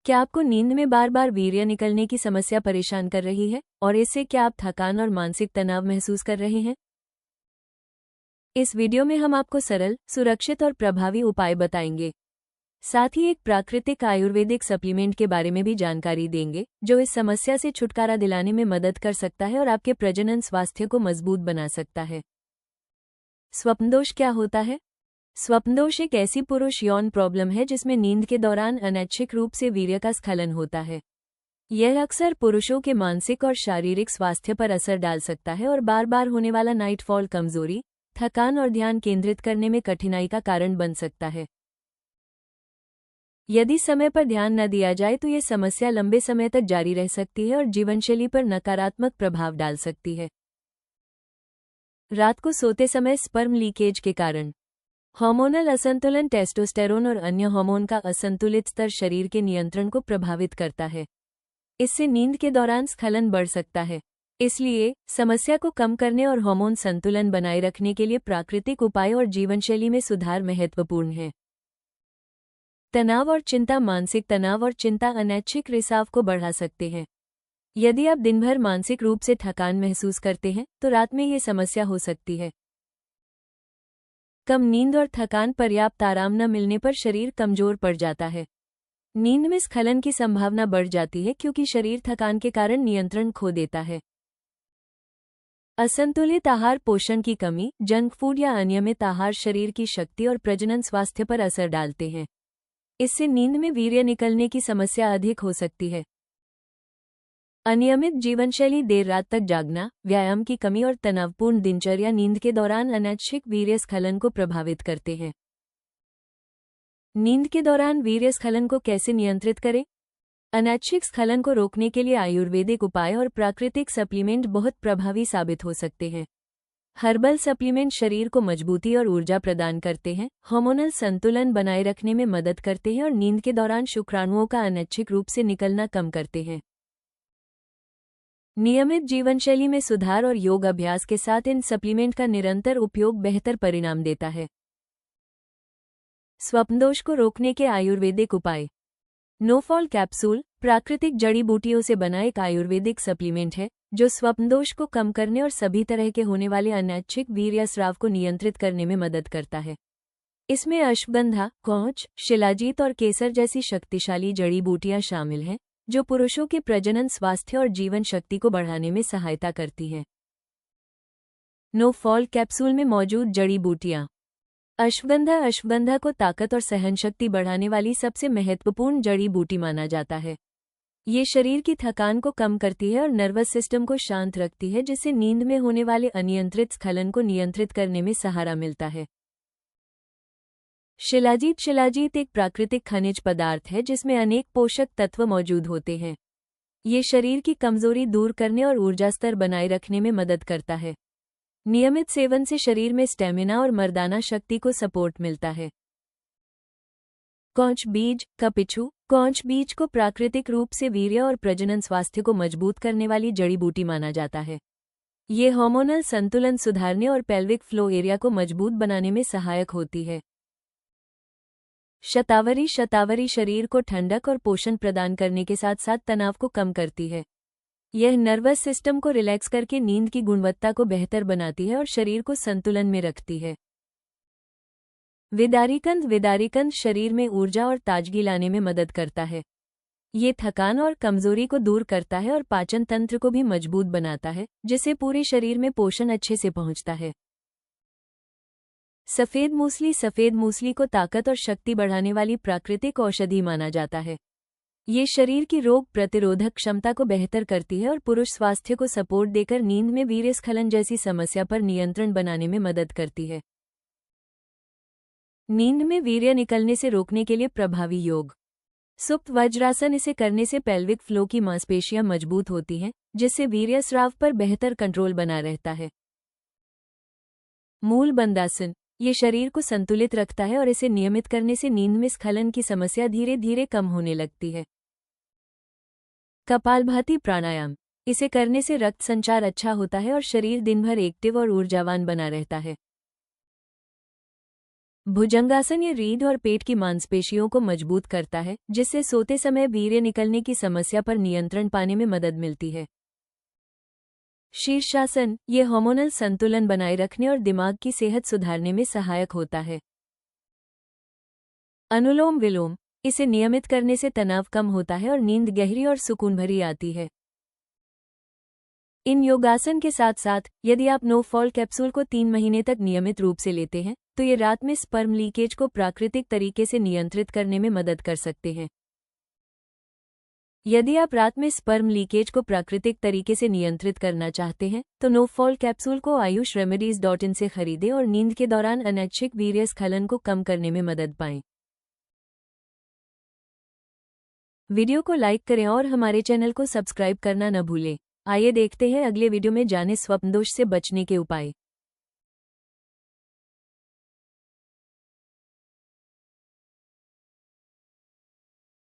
क्या आपको नींद में बार बार वीर्य निकलने की समस्या परेशान कर रही है और इससे क्या आप थकान और मानसिक तनाव महसूस कर रहे हैं? इस वीडियो में हम आपको सरल, सुरक्षित और प्रभावी उपाय बताएंगे। साथ ही एक प्राकृतिक आयुर्वेदिक सप्लीमेंट के बारे में भी जानकारी देंगे, जो इस समस्या से छुटकारा दिलाने में मदद कर सकता है और आपके प्रजनन स्वास्थ्य को मजबूत बना सकता है। स्वप्नदोष क्या होता है? स्वप्नदोष एक ऐसी पुरुष यौन प्रॉब्लम है जिसमें नींद के दौरान अनैच्छिक रूप से वीर्य का स्खलन होता है। यह अक्सर पुरुषों के मानसिक और शारीरिक स्वास्थ्य पर असर डाल सकता है और बार बार होने वाला नाइटफॉल कमजोरी, थकान और ध्यान केंद्रित करने में कठिनाई का कारण बन सकता है। यदि समय पर ध्यान न दिया जाए तो ये समस्या लंबे समय तक जारी रह सकती है और जीवनशैली पर नकारात्मक प्रभाव डाल सकती है। रात को सोते समय स्पर्म लीकेज के कारण हार्मोनल असंतुलन, टेस्टोस्टेरोन और अन्य हार्मोन का असंतुलित स्तर शरीर के नियंत्रण को प्रभावित करता है। इससे नींद के दौरान स्खलन बढ़ सकता है। इसलिए समस्या को कम करने और हार्मोन संतुलन बनाए रखने के लिए प्राकृतिक उपाय और जीवनशैली में सुधार महत्वपूर्ण है। तनाव और चिंता। मानसिक तनाव और चिंता अनैच्छिक रिसाव को बढ़ा सकते हैं। यदि आप दिन भर मानसिक रूप से थकान महसूस करते हैं तो रात में ये समस्या हो सकती है। कम नींद और थकान। पर्याप्त आराम न मिलने पर शरीर कमजोर पड़ जाता है। नींद में स्खलन की संभावना बढ़ जाती है क्योंकि शरीर थकान के कारण नियंत्रण खो देता है। असंतुलित आहार। पोषण की कमी, जंक फूड या अनियमित आहार शरीर की शक्ति और प्रजनन स्वास्थ्य पर असर डालते हैं। इससे नींद में वीर्य निकलने की समस्या अधिक हो सकती है। अनियमित जीवनशैली। देर रात तक जागना, व्यायाम की कमी और तनावपूर्ण दिनचर्या नींद के दौरान अनैच्छिक वीर्य स्खलन को प्रभावित करते हैं। नींद के दौरान वीर्य स्खलन को कैसे नियंत्रित करें? अनैच्छिक स्खलन को रोकने के लिए आयुर्वेदिक उपाय और प्राकृतिक सप्लीमेंट बहुत प्रभावी साबित हो सकते हैं। हर्बल सप्लीमेंट शरीर को मजबूती और ऊर्जा प्रदान करते हैं, हार्मोनल संतुलन बनाए रखने में मदद करते हैं और नींद के दौरान शुक्राणुओं का अनैच्छिक रूप से निकलना कम करते हैं। नियमित जीवनशैली में सुधार और योग अभ्यास के साथ इन सप्लीमेंट का निरंतर उपयोग बेहतर परिणाम देता है। स्वप्नदोष को रोकने के आयुर्वेदिक उपाय। नोफॉल कैप्सूल प्राकृतिक जड़ी बूटियों से बना एक आयुर्वेदिक सप्लीमेंट है जो स्वप्नदोष को कम करने और सभी तरह के होने वाले अनैच्छिक वीर्यस्राव को नियंत्रित करने में मदद करता है। इसमें अश्वगंधा, कौच, शिलाजीत और केसर जैसी शक्तिशाली जड़ी बूटियां शामिल हैं जो पुरुषों के प्रजनन स्वास्थ्य और जीवन शक्ति को बढ़ाने में सहायता करती हैं। नोफॉल कैप्सूल में मौजूद जड़ी बूटियां। अश्वगंधा को ताकत और सहनशक्ति बढ़ाने वाली सबसे महत्वपूर्ण जड़ी बूटी माना जाता है। ये शरीर की थकान को कम करती है और नर्वस सिस्टम को शांत रखती है, जिससे नींद में होने वाले अनियंत्रित स्खलन को नियंत्रित करने में सहारा मिलता है। शिलाजीत एक प्राकृतिक खनिज पदार्थ है जिसमें अनेक पोषक तत्व मौजूद होते हैं। ये शरीर की कमजोरी दूर करने और ऊर्जा स्तर बनाए रखने में मदद करता है। नियमित सेवन से शरीर में स्टेमिना और मर्दाना शक्ति को सपोर्ट मिलता है। कौच बीज। कपिछू। कौच बीज को प्राकृतिक रूप से वीर्य और प्रजनन स्वास्थ्य को मजबूत करने वाली जड़ी बूटी माना जाता है। ये हार्मोनल संतुलन सुधारने और पेल्विक फ्लो एरिया को मजबूत बनाने में सहायक होती है। शतावरी शरीर को ठंडक और पोषण प्रदान करने के साथ साथ तनाव को कम करती है। यह नर्वस सिस्टम को रिलैक्स करके नींद की गुणवत्ता को बेहतर बनाती है और शरीर को संतुलन में रखती है। विदारीकंद शरीर में ऊर्जा और ताजगी लाने में मदद करता है। ये थकान और कमजोरी को दूर करता है और पाचन तंत्र को भी मजबूत बनाता है, जिससे पूरे शरीर में पोषण अच्छे से पहुंचता है। सफेद मूसली को ताकत और शक्ति बढ़ाने वाली प्राकृतिक औषधि माना जाता है। ये शरीर की रोग प्रतिरोधक क्षमता को बेहतर करती है और पुरुष स्वास्थ्य को सपोर्ट देकर नींद में वीर्य स्खलन जैसी समस्या पर नियंत्रण बनाने में मदद करती है। नींद में वीर्य निकलने से रोकने के लिए प्रभावी योग। सुप्त वज्रासन। इसे करने से पेल्विक फ्लो की मांसपेशियां मजबूत होती हैं, जिससे वीर्य स्राव पर बेहतर कंट्रोल बना रहता है। मूल बंदासन। ये शरीर को संतुलित रखता है और इसे नियमित करने से नींद में स्खलन की समस्या धीरे धीरे कम होने लगती है। कपालभाति प्राणायाम। इसे करने से रक्त संचार अच्छा होता है और शरीर दिन भर एक्टिव और ऊर्जावान बना रहता है। भुजंगासन ये रीढ़ और पेट की मांसपेशियों को मजबूत करता है, जिससे सोते समय वीर्य निकलने की समस्या पर नियंत्रण पाने में मदद मिलती है। शीर्षासन ये हार्मोनल संतुलन बनाए रखने और दिमाग की सेहत सुधारने में सहायक होता है। अनुलोम विलोम इसे नियमित करने से तनाव कम होता है और नींद गहरी और सुकून भरी आती है। इन योगासन के साथ साथ यदि आप नो फॉल कैप्सूल को 3 महीने तक नियमित रूप से लेते हैं तो ये रात में स्पर्म लीकेज को प्राकृतिक तरीके से नियंत्रित करने में मदद कर सकते हैं। यदि आप रात में स्पर्म लीकेज को प्राकृतिक तरीके से नियंत्रित करना चाहते हैं तो नो फॉल कैप्सूल को ayushRemedies.in से खरीदें और नींद के दौरान अनैच्छिक वीर्य स्खलन को कम करने में मदद पाएं। वीडियो को लाइक करें और हमारे चैनल को सब्सक्राइब करना न भूलें। आइए देखते हैं अगले वीडियो में जाने स्वप्नदोष से बचने के उपाय।